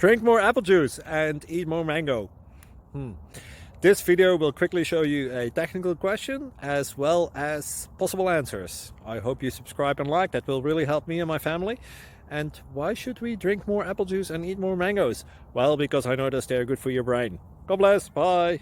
Drink more apple juice and eat more mango. This video will quickly show you a technical question as well as possible answers. I hope you subscribe and like, that will really help me and my family. And why should we drink more apple juice and eat more mangoes? Well, because I noticed they're good for your brain. God bless, bye!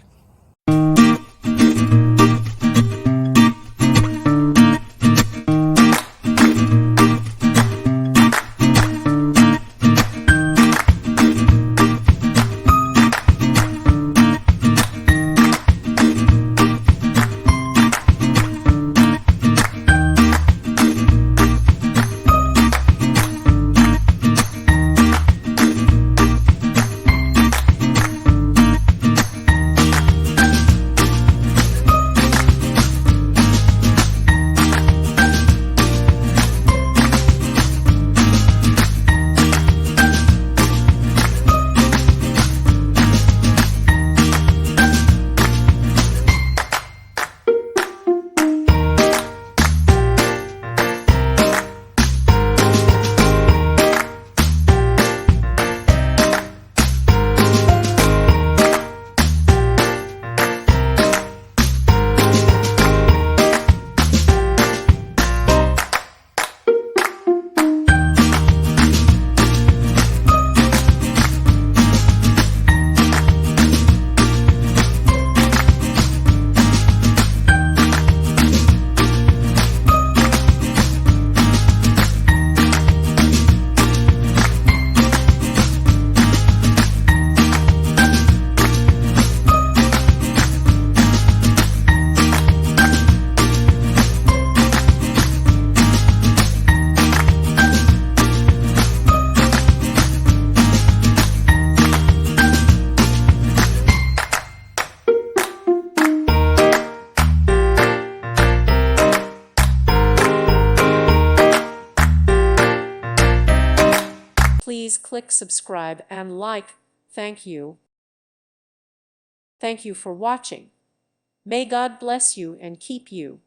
Please click subscribe and like. Thank you. Thank you for watching. May God bless you and keep you.